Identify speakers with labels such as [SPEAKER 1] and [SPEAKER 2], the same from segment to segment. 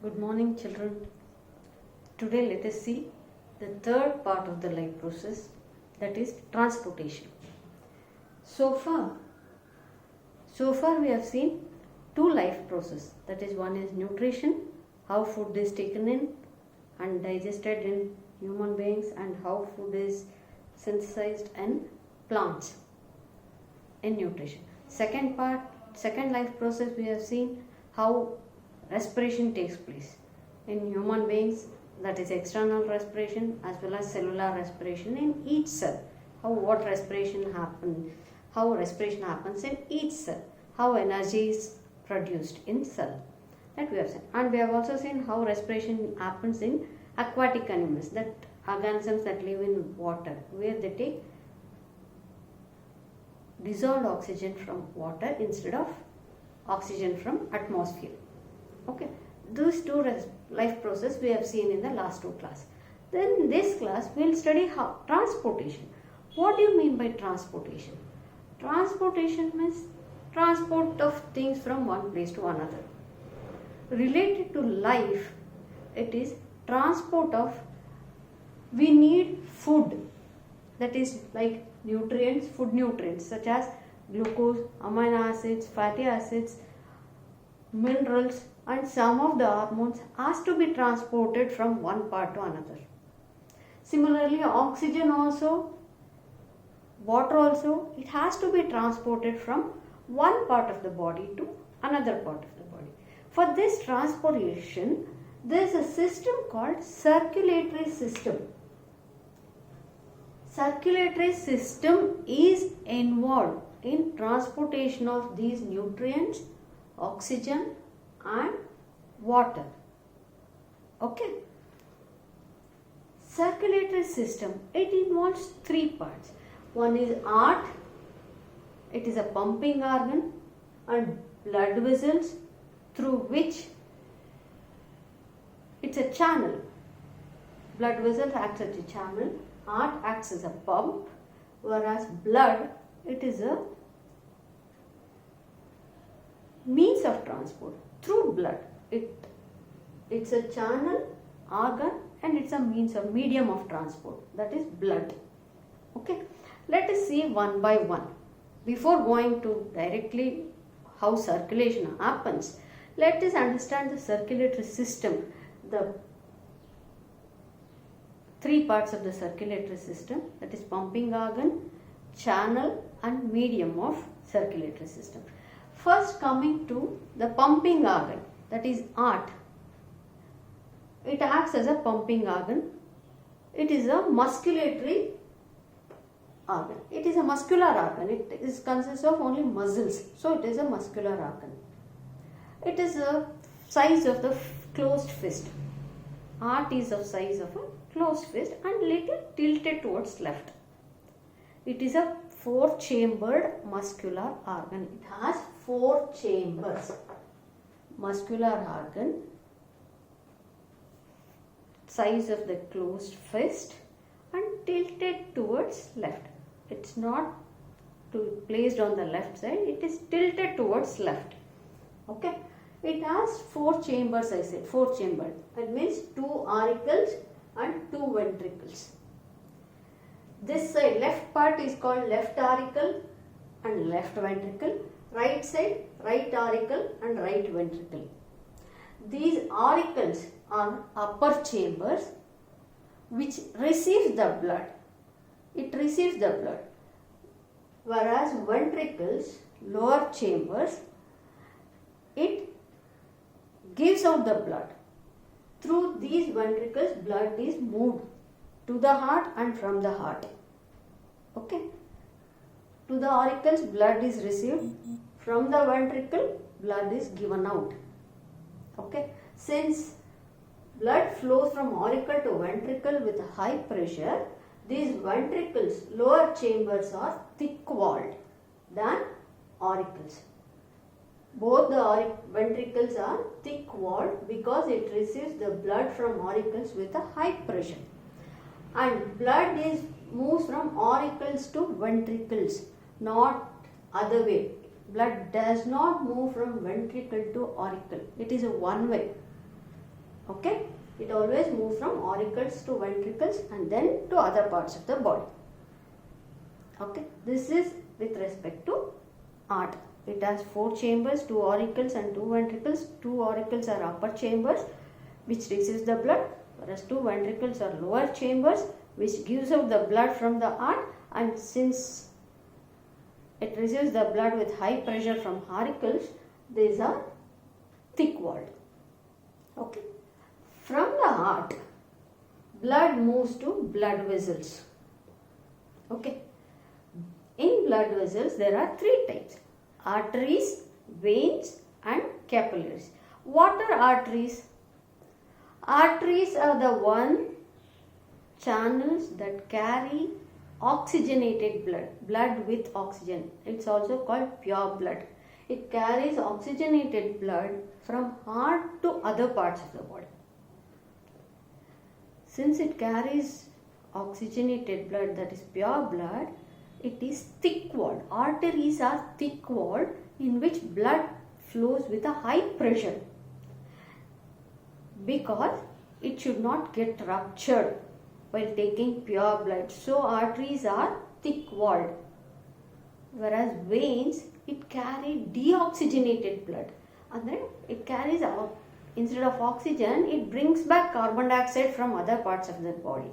[SPEAKER 1] Good morning, children. Today let us see the third part of the life process, that is transportation. So far we have seen two life processes, that is one is nutrition, how food is taken in and digested in human beings, and how food is synthesized in plants in nutrition. Second life process, we have seen how respiration takes place in human beings, that is external respiration as well as cellular respiration in each cell. How respiration happens in each cell, how energy is produced in cell, that we have seen. And we have also seen how respiration happens in aquatic animals, that organisms that live in water, where they take dissolved oxygen from water instead of oxygen from atmosphere. Okay, those two life process we have seen in the last two classes. Then in this class we will study how transportation. What do you mean by transportation? Transportation means transport of things from one place to another. Related to life, it is transport of, we need food, that is like nutrients, food nutrients such as glucose, amino acids, fatty acids, minerals, and some of the hormones has to be transported from one part to another. Similarly, oxygen also, water also, it has to be transported from one part of the body to another part of the body. For this transportation, there is a system called circulatory system. Circulatory system is involved in transportation of these nutrients, oxygen and water. Okay. Circulatory system, it involves three parts. One is heart, it is a pumping organ, and blood vessels through which it's a channel. Blood vessels acts as a channel, heart acts as a pump, whereas blood, it is a means of transport through blood. It's a channel, organ, and it's a medium of transport, that is blood. Okay, let us see one by one. Before going to directly how circulation happens, let us understand the circulatory system, the three parts of the circulatory system, that is pumping organ, channel and medium of circulatory system. First, coming to the pumping organ, that is heart. It acts as a pumping organ. It is a musculatory organ. It is a muscular organ. It consists of only muscles. So it is a muscular organ. It is the size of the closed fist. Heart is of size of a closed fist and little tilted towards left. It is a four-chambered muscular organ. It has four chambers. Muscular organ, size of the closed fist and tilted towards left. It's not placed on the left side, it is tilted towards left. Okay. It has four chambers, I said, four chambered. That means two auricles and two ventricles. This side, left part is called left auricle and left ventricle. Right side, right auricle and right ventricle. These auricles are upper chambers which receives the blood. It receives the blood. Whereas ventricles, lower chambers, it gives out the blood. Through these ventricles, blood is moved to the heart and from the heart. Okay. To the auricles, blood is received. From the ventricle, blood is given out. Okay. Since blood flows from auricle to ventricle with high pressure, these ventricles, lower chambers, are thick walled than auricles. Both the ventricles are thick walled because it receives the blood from auricles with a high pressure. And blood moves from auricles to ventricles, not other way. Blood does not move from ventricle to auricle. It is a one way. Okay, it always moves from auricles to ventricles and then to other parts of the body. Okay, this is with respect to heart. It has 4 chambers, 2 auricles and 2 ventricles. 2 auricles are upper chambers which receives the blood, whereas 2 ventricles are lower chambers which gives out the blood from the heart, and since it receives the blood with high pressure from auricles, these are thick walled. Okay. From the heart, blood moves to blood vessels. Okay. In blood vessels, there are 3 types: arteries, veins and capillaries. What are arteries? Arteries are the channels that carry oxygenated blood with oxygen. It's also called pure blood. It carries oxygenated blood from heart to other parts of the body. Since it carries oxygenated blood, that is pure blood, it is thick walled. Arteries are thick walled in which blood flows with a high pressure because it should not get ruptured while taking pure blood. So arteries are thick walled, whereas veins, it carries deoxygenated blood, and then it carries instead of oxygen, it brings back carbon dioxide from other parts of the body.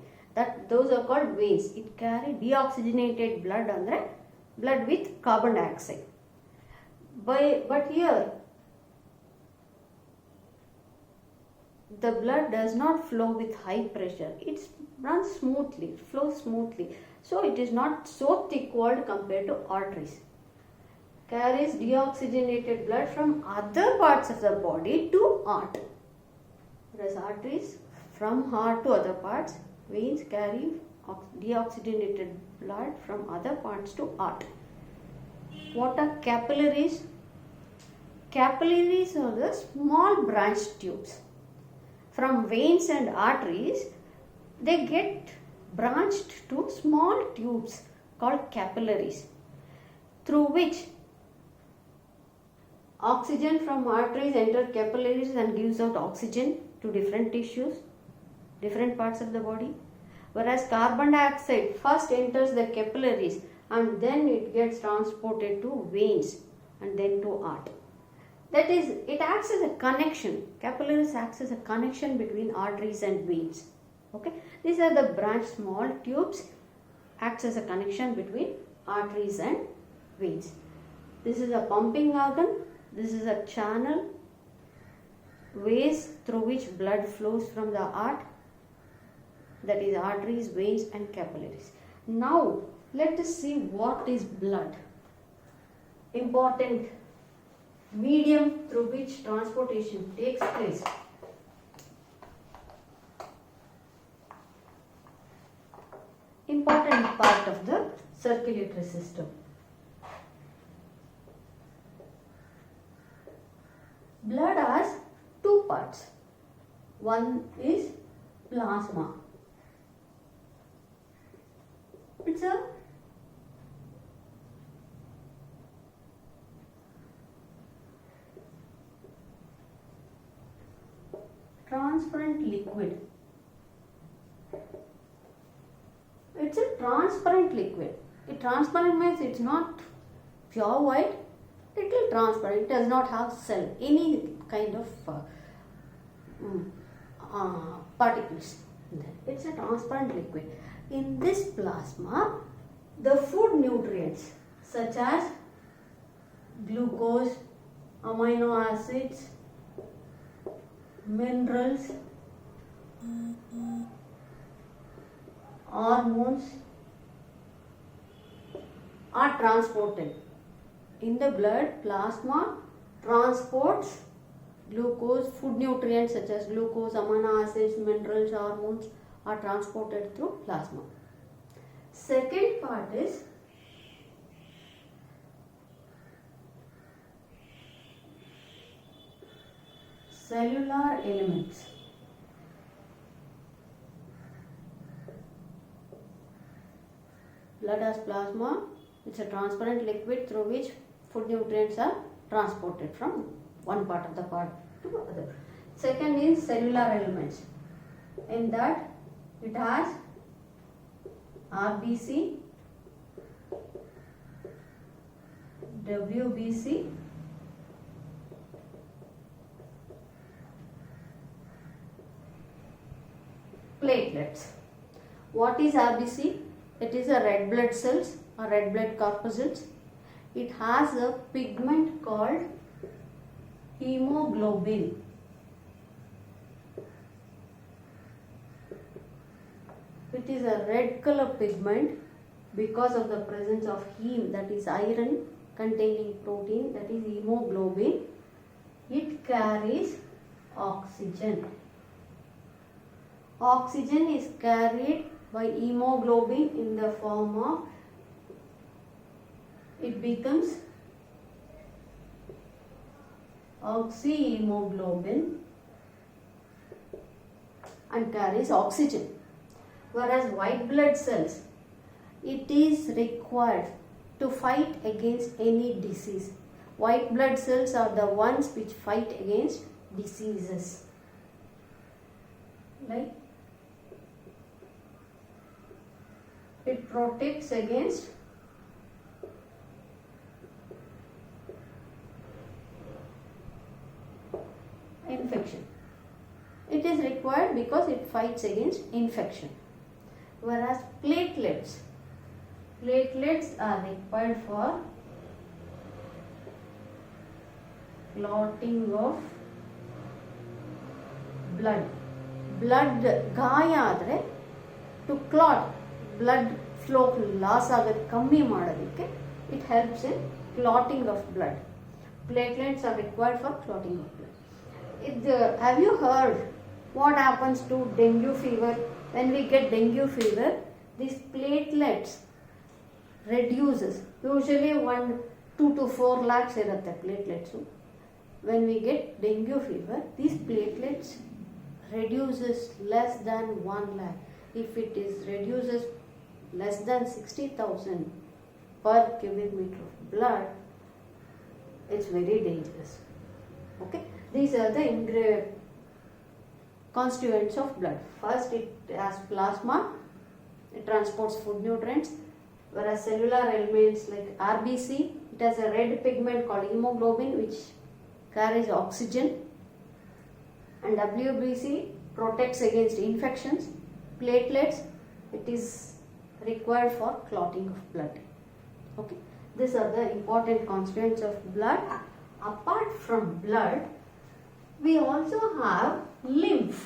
[SPEAKER 1] Those are called veins. It carries deoxygenated blood, andre blood with carbon dioxide. But here the blood does not flow with high pressure. It runs smoothly, flows smoothly. So it is not so thick walled compared to arteries. Carries deoxygenated blood from other parts of the body to heart. Whereas arteries from heart to other parts, veins carry deoxygenated blood from other parts to heart. What are capillaries? Capillaries are the small branched tubes. From veins and arteries, they get branched to small tubes called capillaries, through which oxygen from arteries enter capillaries and gives out oxygen to different tissues, different parts of the body. Whereas carbon dioxide first enters the capillaries and then it gets transported to veins and then to heart. That is, it acts as a connection. Capillaries acts as a connection between arteries and veins. Okay, these are the branched small tubes, acts as a connection between arteries and veins. This is a pumping organ. This is a channel, ways through which blood flows from the heart, that is arteries, veins and capillaries. Now let us see what is blood. Important medium through which transportation takes place. Important part of the circulatory system. Blood has 2 parts. One is plasma. It's a transparent liquid. It's a transparent liquid. Transparent means it's not pure white, little transparent. It does not have cell, any kind of particles. It's a transparent liquid. In this plasma, the food nutrients such as glucose, amino acids, minerals, hormones are transported. In the blood, plasma transports glucose, food nutrients such as glucose, amino acids, minerals, hormones are transported through plasma. Second part is cellular elements. Blood has plasma. It's a transparent liquid through which food nutrients are transported from one part of the body to other. Second is cellular elements. In that it has RBC, WBC, platelets. What is RBC? It is a red blood cells or red blood corpuscles. It has a pigment called hemoglobin. It is a red color pigment because of the presence of heme, that is iron containing protein, that is hemoglobin. It carries oxygen. Oxygen is carried by hemoglobin in the form of, it becomes oxyhemoglobin and carries oxygen. Whereas white blood cells, it is required to fight against any disease. White blood cells are the ones which fight against diseases. Like it protects against infection. It is required because it fights against infection. Whereas platelets are required for clotting of blood. Blood ಗಾಯ ಆದರೆ to clot, blood flow loss ಆಗೋದು ಕಮ್ಮಿ ಮಾಡೋದಕ್ಕೆ it helps in clotting of blood. Platelets are required for clotting of blood. Have you heard what happens to dengue fever? When we get dengue fever, these platelets reduces. Usually 2 to 4 lakhs irutte platelets. When we get dengue fever, these platelets reduces less than 1 lakh. If it is reduces less than 60,000 per cubic meter of blood, it's very dangerous. Okay, these are the constituents of blood. First, it has plasma, it transports food nutrients, whereas cellular elements like RBC, it has a red pigment called hemoglobin which carries oxygen, and WBC protects against infections. Platelets, it is required for clotting of blood. Okay, these are the important constituents of blood. Apart from blood, we also have lymph.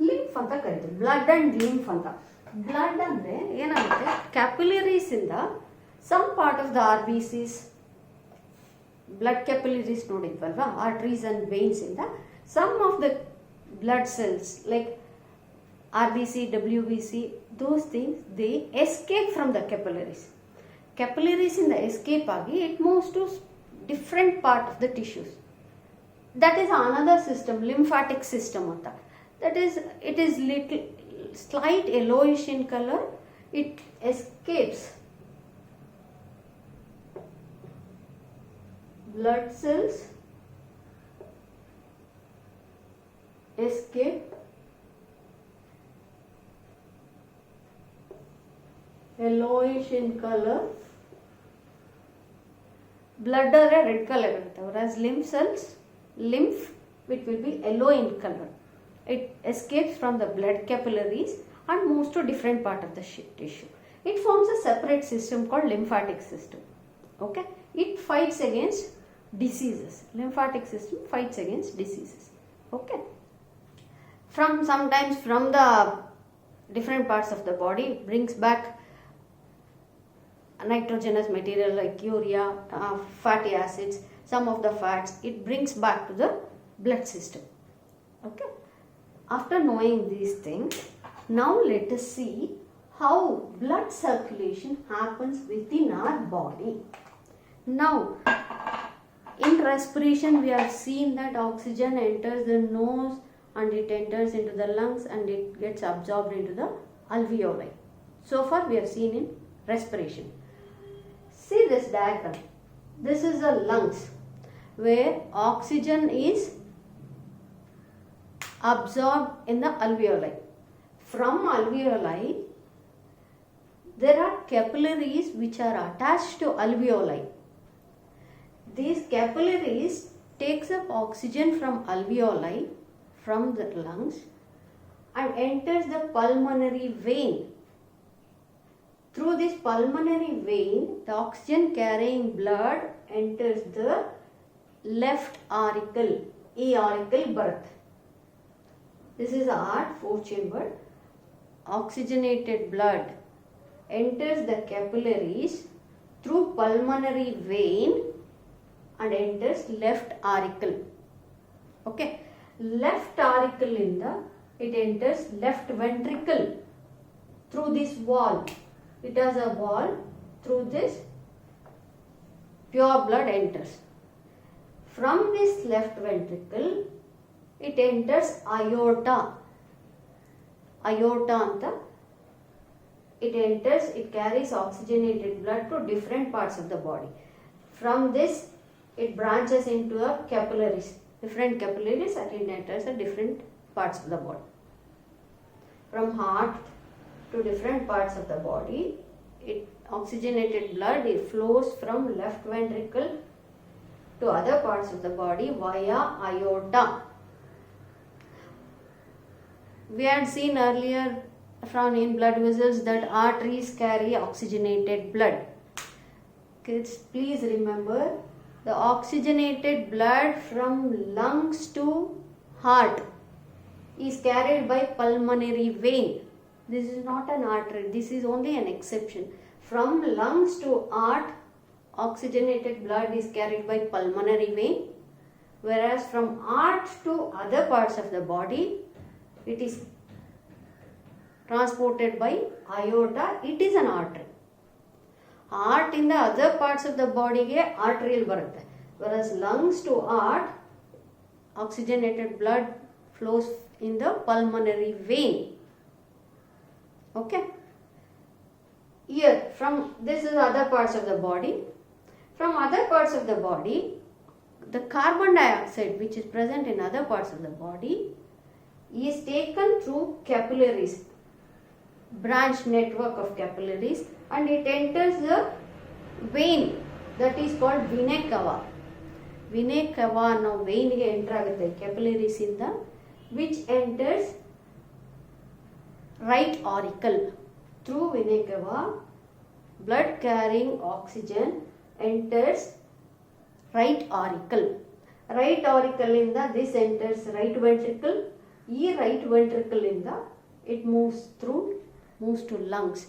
[SPEAKER 1] Lymph ಅಂತ ಕರೀತೀವಿ, blood and lymph ಅಂತ. Blood ಅಂದರೆ ಏನಾಗುತ್ತೆ, capillaries ಇಂದ some part of the RBCs, blood capillaries ನೋಡಿದ್ವಲ್ವಾ, arteries and veins ಇಂದ some of the blood cells like RBC, WBC, those things, they escape from the capillaries. Capillaries in the escape agi, it moves to different part of the tissues. That is another system, lymphatic system anta. That is, it is little slight yellowish in color. It escapes blood cells, escape yellowish in color. Blood are a red color, whereas lymph cells, lymph, which will be yellow in color. It escapes from the blood capillaries and moves to different part of the tissue. It forms a separate system called lymphatic system. Okay, it fights against diseases. Lymphatic system fights against diseases. Okay, sometimes from the different parts of the body, it brings back nitrogenous material like urea, fatty acids, some of the fats. It brings back to the blood system. Okay, after knowing these things, now let us see how blood circulation happens within our body. Now, in respiration, we have seen that oxygen enters the nose and it enters into the lungs and it gets absorbed into the alveoli. So far we have seen in respiration. See this diagram. This is the lungs where oxygen is absorbed in the alveoli. From alveoli, there are capillaries which are attached to alveoli. These capillaries takes up oxygen from alveoli, from the lungs, and enters the pulmonary vein. Through this pulmonary vein, the oxygen carrying blood enters the left auricle, auricle berth. This is a heart, 4-chambered. Oxygenated blood enters the capillaries through pulmonary vein and enters left auricle. Okay, left auricle it enters left ventricle through this wall. It has a wall. Through this pure blood enters. From this left ventricle it enters aorta. Aorta anta. It carries oxygenated blood to different parts of the body. From this it branches into a capillaries, different capillaries, and it enters at different parts of the body. From heart to different parts of the body, oxygenated blood flows from left ventricle to other parts of the body via aorta. We had seen earlier from in blood vessels that arteries carry oxygenated blood. Kids, please remember, the oxygenated blood from lungs to heart is carried by pulmonary vein. This is not an artery, this is only an exception. From lungs to heart, oxygenated blood is carried by pulmonary vein, whereas from heart to other parts of the body, it is transported by aorta. It is an artery. Heart in the other parts of the body ge arterial barutte, whereas lungs to heart, oxygenated blood flows in the pulmonary vein. Okay. Here, from this is other parts of the body. From other parts of the body, the carbon dioxide which is present in other parts of the body is taken through capillaries, branch network of capillaries, and it enters the vein that is called vena cava. Vena cava now vein ge enter agutte capillaries inda, which enters right auricle. Through vena cava, blood carrying oxygen enters right auricle. Right auricle inda this enters right ventricle. Ee right ventricle inda it moves to lungs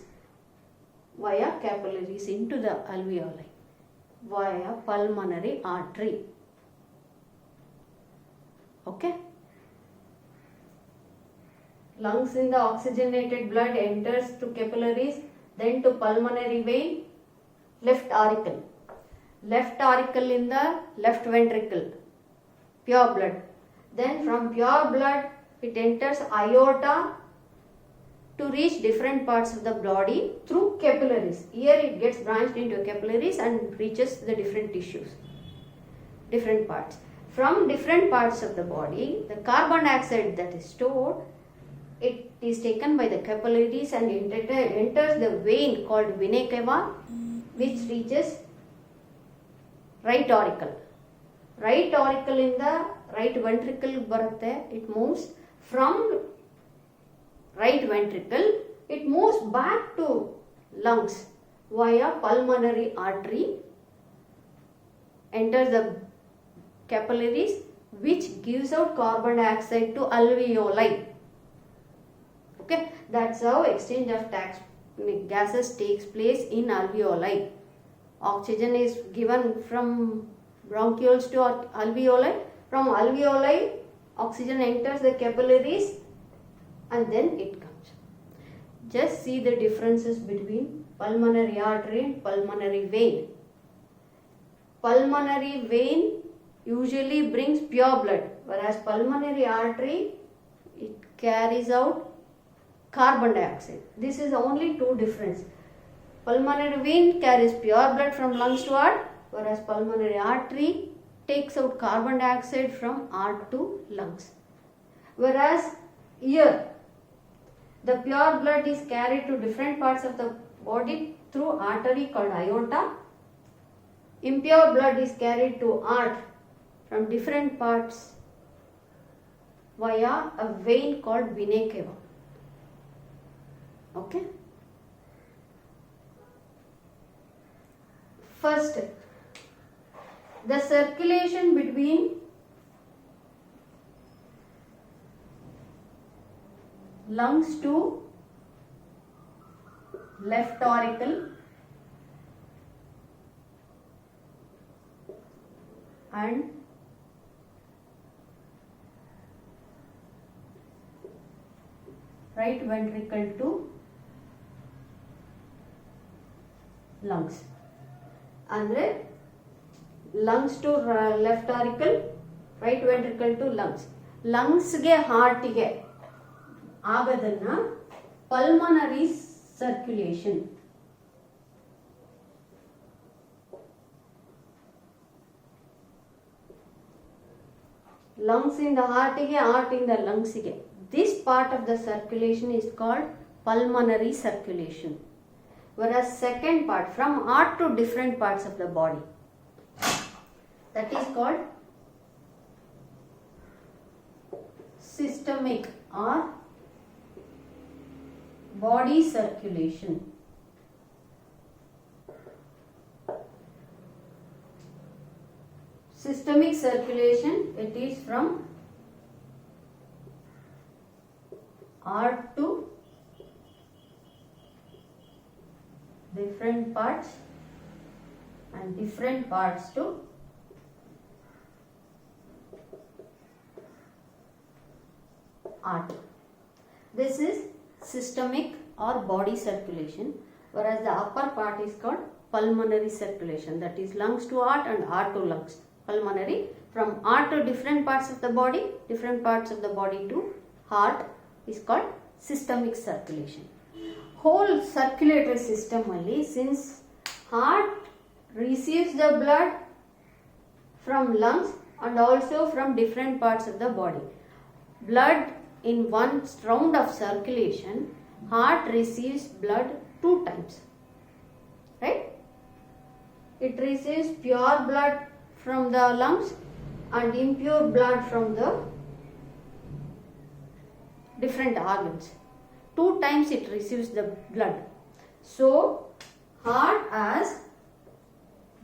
[SPEAKER 1] via capillaries into the alveoli via pulmonary artery. Okay. Lungs in the oxygenated blood enters to capillaries, then to pulmonary vein, left auricle. Left auricle in the left ventricle, pure blood. Then from pure blood it enters aorta to reach different parts of the body through capillaries. Here it gets branched into capillaries and reaches the different tissues, different parts. From different parts of the body, the carbon dioxide that is stored, it is taken by the capillaries and enters the vein called vena cava, which reaches right auricle. Right auricle in the right ventricle barutte, it moves from right ventricle, it moves back to lungs via pulmonary artery, enters the capillaries, which gives out carbon dioxide to alveoli. Okay, that's how exchange of gases takes place in alveoli. Oxygen is given from bronchioles to alveoli. From alveoli, oxygen enters the capillaries and then it comes. Just see the differences between pulmonary artery and pulmonary vein. Pulmonary vein usually brings pure blood, whereas pulmonary artery it carries out carbon dioxide. This is only two difference. Pulmonary vein carries pure blood from lungs to heart, whereas pulmonary artery takes out carbon dioxide from heart to lungs. Whereas here, the pure blood is carried to different parts of the body through artery called aorta. Impure blood is carried to heart from different parts via a vein called vena cava. Okay. First, the circulation between lungs to left auricle and right ventricle to lungs. Andre lungs to left auricle, right ventricle to lungs. Lungs ge heart ge agadana pulmonary circulation. Lungs in the heart ge, heart in the lungs ge. This part of the circulation is called pulmonary circulation. Whereas second part, from heart to different parts of the body, that is called systemic or body circulation. Systemic circulation, it is from heart to different parts and different parts to heart. This is systemic or body circulation, whereas the upper part is called pulmonary circulation, that is lungs to heart and heart to lungs. Pulmonary, from heart to different parts of the body, different parts of the body to heart is called systemic circulation. Whole circulatory system only, since heart receives the blood from lungs and also from different parts of the body. Blood in one round of circulation, heart receives blood 2 times, right? It receives pure blood from the lungs and impure blood from the different organs. 2 times it receives the blood. So, heart has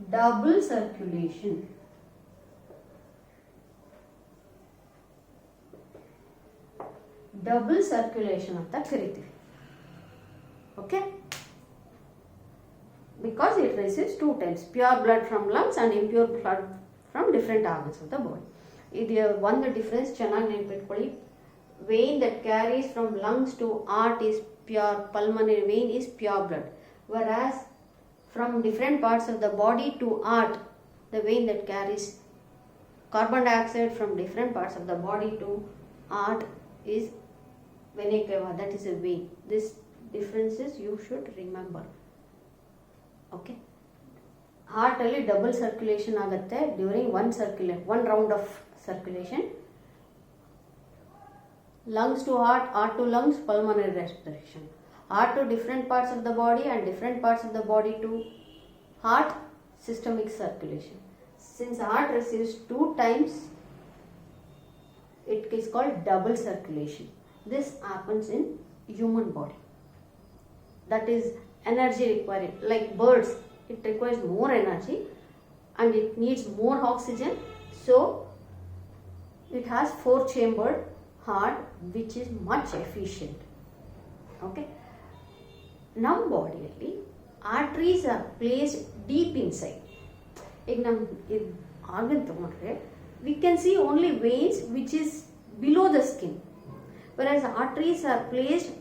[SPEAKER 1] double circulation. Double circulation ಅಂತ ಕರಿತೀವಿ. Okay? Because it receives 2 times pure blood from lungs and impure blood from different organs of the body. ಇದು ಒಂದು difference ಚೆನ್ನಾಗಿ ನೆನಪಿಟ್ಕೊಳ್ಳಿ. Vein that carries from lungs to heart is pure, pulmonary vein is pure blood, whereas from different parts of the body to heart, the vein that carries carbon dioxide from different parts of the body to heart is vena cava, that is a vein. This differences you should remember. Okay, heart alli double circulation agutte during one round of circulation. Lungs to heart, heart to lungs, pulmonary respiration. Heart to different parts of the body and different parts of the body to heart, systemic circulation. Since heart receives 2 times, it is called double circulation. This happens in human body. That is energy required. Like birds, it requires more energy and it needs more oxygen. So, it has 4-chambered heart which is much efficient. Okay, ನಮ್ಮ ಬಾಡಿಯಲ್ಲಿ arteries are placed deep inside. ಈಗ ನಮ್ಮ ಇದು organ ತಗೊಂಡ್ರೆ we can see only veins which is below the skin, whereas arteries are placed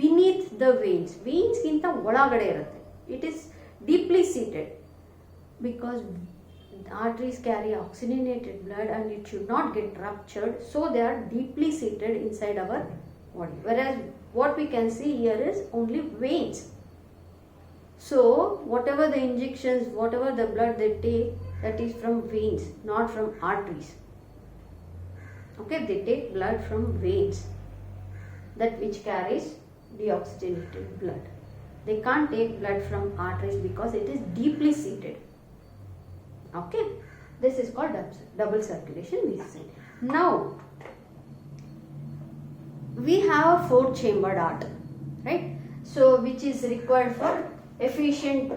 [SPEAKER 1] beneath the veins. ವೇನ್ಸ್ಗಿಂತ ಒಳಗಡೆ ಇರುತ್ತೆ. It is deeply seated because arteries carry oxygenated blood and it should not get ruptured, so they are deeply seated inside our body. Whereas what we can see here is only veins. So whatever the injections, whatever the blood they take, that is from veins, not from arteries. Okay, they take blood from veins, that which carries deoxygenated blood. They can't take blood from arteries because it is deeply seated. Okay, this is called double circulation, we said. Now we have a 4-chambered heart, right? So which is required for efficient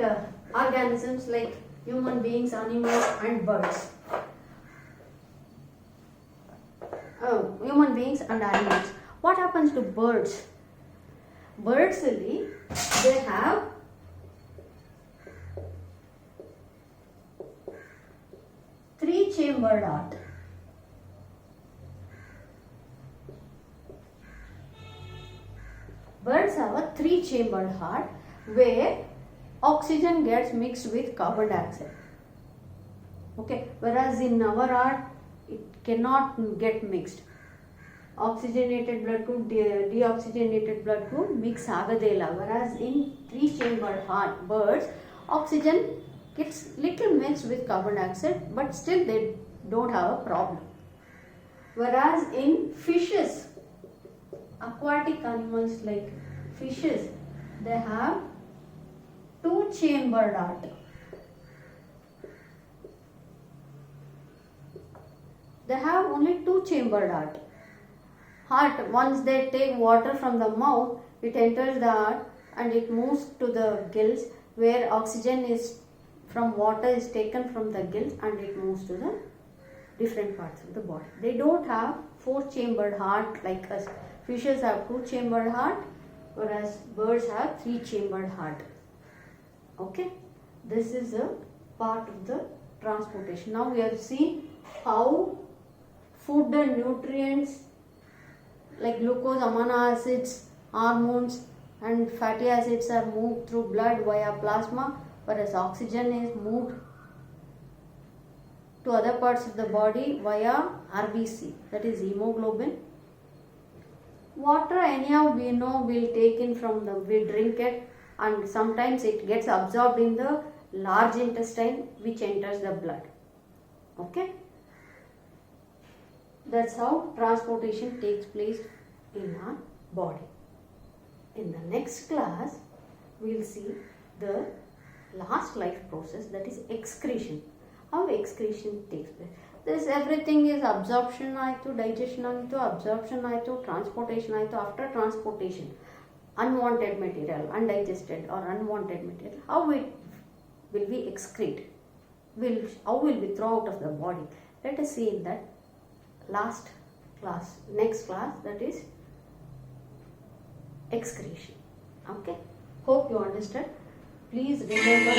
[SPEAKER 1] organisms like human beings, animals and birds. Human beings and animals. What happens to birds? Birds, they have three-chambered heart. Birds have a 3-chambered heart where oxygen gets mixed with carbon dioxide. Okay, whereas in our heart it cannot get mixed. Oxygenated blood could deoxygenated blood could mix agadela, whereas in 3-chambered heart birds, oxygen gets little mixed with carbon dioxide, but still they don't have a problem. Whereas in fishes, aquatic animals like fishes, they have 2-chambered heart. They have only 2-chambered heart. Heart, once they take water from the mouth, it enters the heart and it moves to the gills, where oxygen is from water is taken from the gills and it moves to the different parts of the body. They don't have 4-chambered heart like us. Fishes have 2-chambered heart, whereas birds have 3-chambered heart. Okay, this is a part of the transportation. Now we have seen how food and nutrients like glucose, amino acids, hormones and fatty acids are moved through blood via plasma, whereas oxygen is moved to other parts of the body via RBC, that is hemoglobin. Water anyhow we know we'll take in from the, we drink it, and sometimes it gets absorbed in the large intestine which enters the blood. Okay, that's how transportation takes place in our body. In the next class we'll see the last life process, that is excretion. How excretion takes place. This everything is absorption ಆಯಿತು, digestion ಆಯಿತು, absorption ಆಯಿತು, transportation ಆಯಿತು. After transportation, unwanted material, undigested or unwanted material, how it will be excrete? How will be thrown out of the body? Let us see in that last class, next class, that is excretion. Okay, hope you understood. Please remember